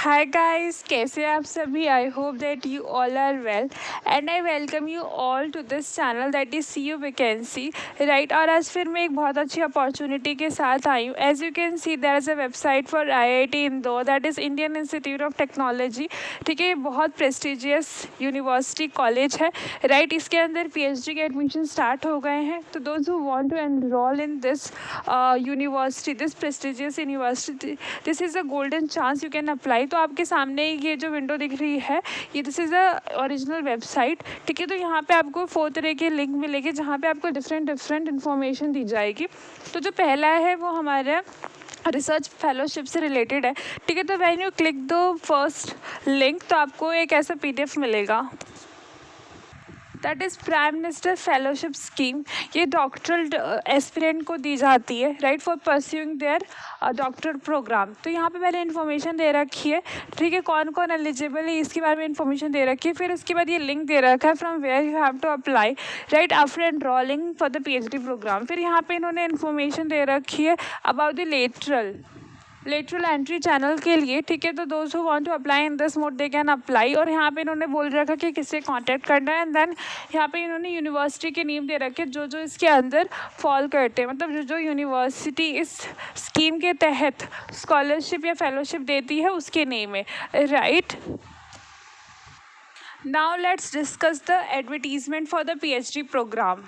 Hi guys, कैसे हैं आप सभी। I hope that you all are well and I welcome you all to this channel that is see you vacancy right. और आज फिर मैं एक बहुत अच्छी अपॉर्चुनिटी के साथ आई हूँ। As you can see there is a website for IIT Indore that is Indian Institute of Technology. ठीक है, ये बहुत प्रेस्टिजियस यूनिवर्सिटी कॉलेज है राइट। इसके अंदर पीएचडी के एडमिशन स्टार्ट हो गए हैं। तो those who want to enroll in this university, this prestigious university, this is a golden chance, you can apply. तो आपके सामने ये जो विंडो दिख रही है, ये this is a original website. ठीक है, तो यहाँ पे आपको 4 तरह के लिंक मिलेंगे जहाँ पे आपको डिफरेंट इन्फॉर्मेशन दी जाएगी। तो जो पहला है वो हमारा रिसर्च फेलोशिप से रिलेटेड है। ठीक है, तो when you click the first link तो आपको एक ऐसा पीडीएफ मिलेगा that is prime minister fellowship scheme. ये डॉक्टरल एस्पिरेंट को दी जाती है right, for pursuing their doctor program. तो यहाँ पे मैंने इन्फॉर्मेशन दे रखी है। ठीक है, कौन कौन एलिजिबल है इसके बारे में इन्फॉर्मेशन दे रखी है। फिर उसके बाद ये लिंक दे रखा है from where you have to apply right after enrolling for the PhD program. फिर यहाँ पे इन्होंने इन्फॉर्मेशन दे रखी है about the lateral entry channel के लिए। ठीक है, तो दोस्त who want to apply in this mode they can apply. और यहाँ पे इन्होंने बोल रखा कि किससे कांटेक्ट करना है। एंड देन यहाँ पे इन्होंने यूनिवर्सिटी के नेम दे रखे जो जो इसके अंदर फॉल करते हैं, मतलब जो जो यूनिवर्सिटी इस स्कीम के तहत स्कॉलरशिप या फेलोशिप देती है उसके नेम है right. Now let's discuss the advertisement for the PhD program.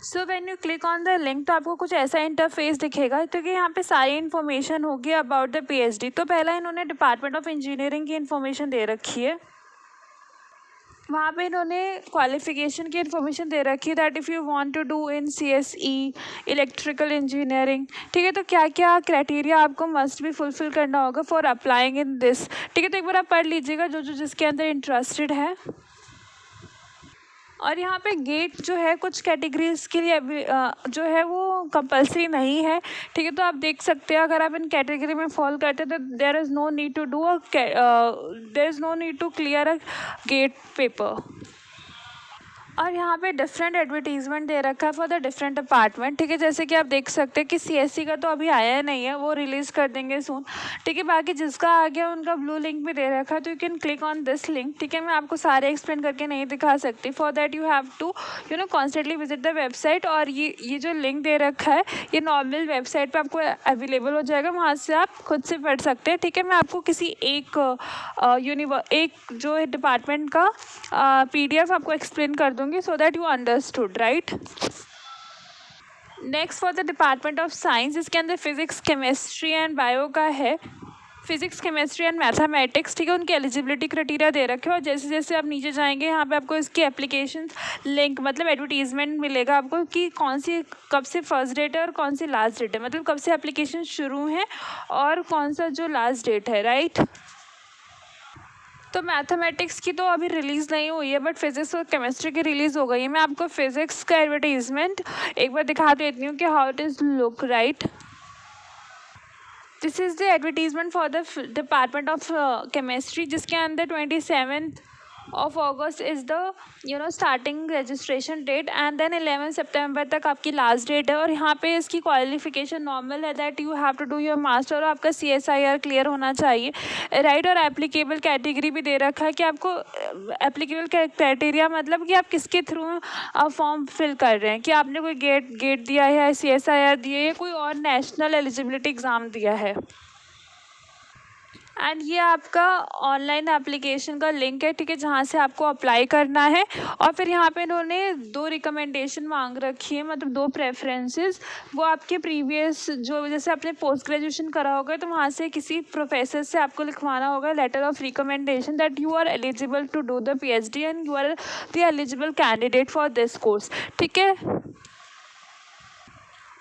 So when you click on the link तो आपको कुछ ऐसा इंटरफेस दिखेगा। तो कि यहाँ पे सारी इन्फॉर्मेशन होगी अबाउट द पीएचडी। तो पहला इन्होंने डिपार्टमेंट ऑफ इंजीनियरिंग की इन्फॉर्मेशन दे रखी है। वहाँ पे इन्होंने क्वालिफिकेशन की इन्फॉर्मेशन दे रखी है that if you want to do in CSE electrical engineering. ठीक है, तो क्या क्या क्राइटेरिया आपको मस्ट भी फुलफिल करना होगा फॉर अप्लाइंग इन दिस। ठीक है, तो एक बार आप पढ़ लीजिएगा जो जो जिसके अंदर इंटरेस्टेड है। और यहाँ पे गेट जो है कुछ कैटेगरीज के लिए जो है वो कंपलसरी नहीं है। ठीक है, तो आप देख सकते हैं अगर आप इन कैटेगरी में फॉल करते हैं तो there is no need to do there is no need to clear a GATE paper. और यहाँ पे डिफरेंट एडवर्टीजमेंट दे रखा है फॉर द डिफरेंट अपार्टमेंट। ठीक है, जैसे कि आप देख सकते हैं कि सीएससी का तो अभी आया नहीं है, वो रिलीज़ कर देंगे सून। ठीक है, बाकी जिसका आ गया उनका ब्लू लिंक भी दे रखा है, तो you can click on this link. ठीक है, मैं आपको सारे एक्सप्लेन करके नहीं दिखा सकती, for that you have to constantly visit the website. और ये जो लिंक दे रखा है ये नॉर्मल वेबसाइट पर आपको अवेलेबल हो जाएगा, वहाँ से आप खुद से पढ़ सकते हैं। ठीक है, मैं आपको किसी एक जो है डिपार्टमेंट का पीडीएफ आपको एक्सप्लेन कर दूँगी so that you understood right। Next for the department of science, इसके अंदर फिजिक्स केमिस्ट्री एंड बायो का है। Physics chemistry and mathematics. ठीक है, उनके एलिजिबिलिटी क्राइटेरिया दे रखे हैं। और जैसे जैसे आप नीचे जाएंगे यहाँ पे आपको इसकी एप्लीकेशन लिंक मतलब एडवर्टीजमेंट मिलेगा आपको कि कौन सी कब से फर्स्ट डेट है और कौन सी लास्ट डेट है, मतलब कब से एप्लीकेशन शुरू है और कौन सा जो लास्ट डेट है राइट। तो मैथमेटिक्स की तो अभी रिलीज़ नहीं हुई है बट फिज़िक्स और केमिस्ट्री की रिलीज़ हो गई है। मैं आपको फिज़िक्स का एडवर्टीजमेंट एक बार दिखा देती हूँ कि how it is look right. This is the advertisement for the department of chemistry, जिसके अंदर 27 of August is the starting registration date and then 11 सितंबर तक आपकी लास्ट डेट है। और यहाँ पे इसकी क्वालिफिकेशन नॉर्मल है that you have to do your master और आपका CSIR क्लियर होना चाहिए राइट। और एप्लीकेबल कैटेगरी भी दे रखा है कि आपको एप्लीकेबल क्राइटेरिया मतलब कि आप किसके थ्रू फॉर्म फिल कर रहे हैं, कि आपने कोई गेट दिया है, CSIR दिया है या कोई और नेशनल एलिजिबिलिटी एग्ज़ाम दिया है। एंड ये आपका ऑनलाइन एप्लीकेशन का लिंक है। ठीक है, जहाँ से आपको अप्लाई करना है। और फिर यहाँ पे इन्होंने 2 रिकमेंडेशन मांग रखी है, मतलब 2 प्रेफरेंसेस। वो आपके प्रीवियस जो जैसे आपने पोस्ट ग्रेजुएशन करा होगा तो वहाँ से किसी प्रोफेसर से आपको लिखवाना होगा letter of recommendation that you are eligible to do the PhD and you are the eligible candidate for this course. ठीक है,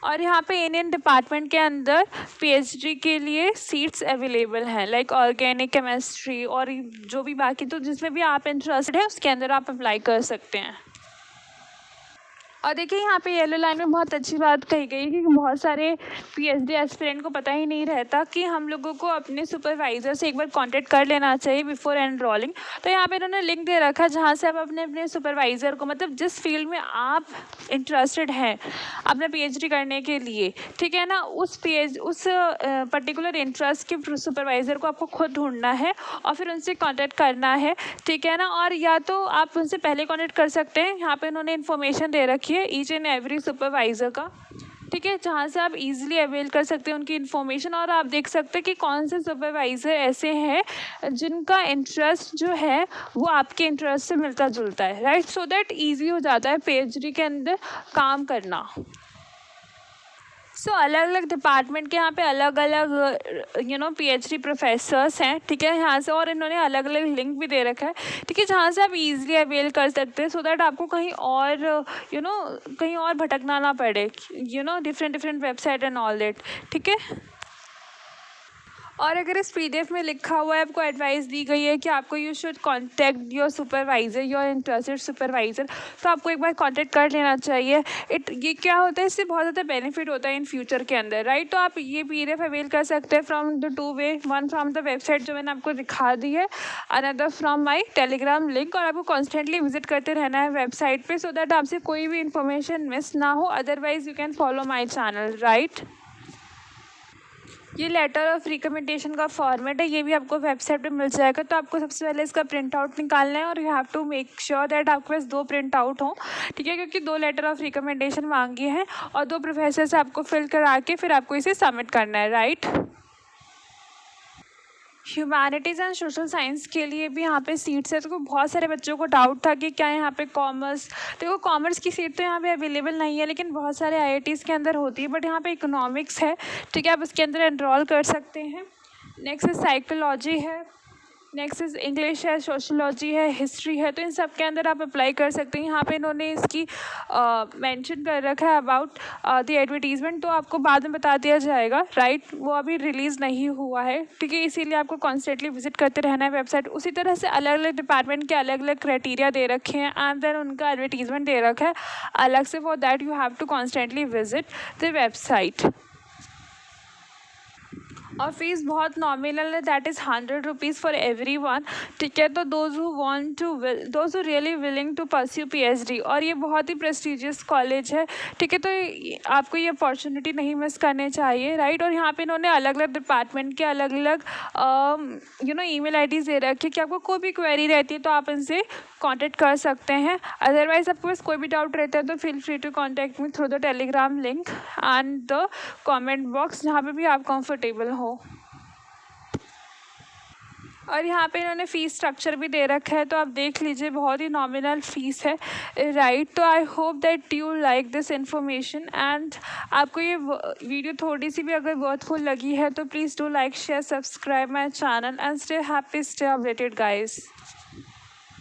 और यहाँ पे इंडियन डिपार्टमेंट के अंदर PhD के लिए सीट्स अवेलेबल हैं लाइक ऑर्गेनिक केमिस्ट्री और जो भी बाकी, तो जिसमें भी आप इंटरेस्टेड हैं उसके अंदर आप अप्लाई कर सकते हैं। और देखिए यहाँ पे येलो लाइन में बहुत अच्छी बात कही गई कि बहुत सारे पीएचडी एस्पिरेंट को पता ही नहीं रहता कि हम लोगों को अपने सुपरवाइज़र से एक बार कांटेक्ट कर लेना चाहिए बिफोर एनरोलिंग। तो यहाँ पे इन्होंने लिंक दे रखा है जहाँ से आप अपने अपने सुपरवाइज़र को, मतलब जिस फील्ड में आप इंटरेस्टेड हैं अपना पीएचडी करने के लिए, ठीक है ना, उस पर्टिकुलर इंटरेस्ट के सुपरवाइज़र को आपको खुद ढूंढना है और फिर उनसे कांटेक्ट करना है, ठीक है ना। और या तो आप उनसे पहले कांटेक्ट कर सकते हैं, यहाँ पे इन्होंने इन्फॉर्मेशन दे रखी है ईच एंड एवरी सुपरवाइज़र का, ठीक है, जहाँ से आप इजीली अवेल कर सकते हैं उनकी इन्फॉर्मेशन। और आप देख सकते हैं कि कौन से सुपरवाइज़र ऐसे हैं जिनका इंटरेस्ट जो है वो आपके इंटरेस्ट से मिलता जुलता है, राइट, सो दैट ईजी हो जाता है पीएचडी के अंदर काम करना। सो अलग अलग डिपार्टमेंट के यहाँ पे अलग अलग पीएचडी प्रोफेसर्स हैं, ठीक है, यहाँ से। और इन्होंने अलग अलग लिंक भी दे रखा है, ठीक है, जहाँ से आप इजीली अवेल कर सकते हैं, सो दैट आपको कहीं और कहीं और भटकना ना पड़े, different different website and all that, ठीक है। और अगर इस पीडीएफ में लिखा हुआ है, आपको एडवाइस दी गई है कि आपको you should contact your supervisor, your interested supervisor, तो आपको एक बार कांटेक्ट कर लेना चाहिए। ये क्या होता है, इससे बहुत ज़्यादा बेनिफिट होता है इन फ्यूचर के अंदर, राइट। तो आप ये पीडीएफ अवेल कर सकते हैं from the two way, one from the website जो मैंने आपको दिखा दी है, another from my Telegram link. और आपको कॉन्स्टेंटली विजिट करते रहना है वेबसाइट पर, सो दैट आपसे कोई भी इंफॉर्मेशन मिस ना हो। Otherwise you can follow my channel, right. ये लेटर ऑफ रिकमेंडेशन का फॉर्मेट है, ये भी आपको वेबसाइट पे मिल जाएगा। तो आपको सबसे पहले इसका प्रिंट आउट निकालना है और you have to make sure that आपके पास 2 प्रिंट आउट हों, ठीक है, क्योंकि 2 लेटर ऑफ रिकमेंडेशन मांगी है और 2 प्रोफेसर से आपको फिल करा के फिर आपको इसे सबमिट करना है, right. Humanities and social science के लिए भी यहाँ पे सीट्स है। तो बहुत सारे बच्चों को डाउट था कि क्या यहाँ पे कॉमर्स, देखो कॉमर्स की सीट तो यहाँ पे अवेलेबल नहीं है, लेकिन बहुत सारे आईआईटीज़ के अंदर होती है। बट यहाँ पे इकोनॉमिक्स है, ठीक है, आप उसके अंदर एनरोल कर सकते हैं। नेक्स्ट साइकोलॉजी है, नेक्स्ट इज इंग्लिश है, सोशोलॉजी है, हिस्ट्री है। तो इन सब के अंदर आप अप्लाई कर सकते हैं। यहाँ पे इन्होंने इसकी मेंशन कर रखा है अबाउट द एडवर्टीजमेंट, तो आपको बाद में बता दिया जाएगा, राइट, वो अभी रिलीज़ नहीं हुआ है, ठीक है, इसीलिए आपको कॉन्स्टेंटली विजिट करते रहना है वेबसाइट। उसी तरह से अलग अलग डिपार्टमेंट के अलग अलग क्राइटेरिया दे रखे हैं एंड देन उनका एडवर्टीजमेंट दे रखा है अलग से। For that you have to constantly visit the website. और फीस बहुत नॉमिनल है, that is 100 rupees for everyone, ठीक है। तो those who really willing to pursue PhD, और ये बहुत ही प्रेस्टिजियस कॉलेज है, ठीक है, तो आपको ये अपॉर्चुनिटी नहीं मिस करनी चाहिए, राइट। और यहाँ पे इन्होंने अलग अलग डिपार्टमेंट के अलग अलग ईमेल आईडीज़ दे रखी है कि आपको कोई भी क्वेरी रहती है तो आप इनसे कांटेक्ट कर सकते हैं। अदरवाइज आपको बस कोई भी डाउट रहता है तो feel free to contact me through the Telegram link and the comment box, जहाँ पे भी आप कंफर्टेबल हो। और यहाँ पे इन्होंने फ़ीस स्ट्रक्चर भी दे रखा है, तो आप देख लीजिए, बहुत ही नॉमिनल फ़ीस है, राइट। तो आई hope that you like this information and आपको ये वीडियो थोड़ी सी भी अगर वर्थफुल लगी है तो please do like, share, subscribe my channel and stay happy, stay updated guys.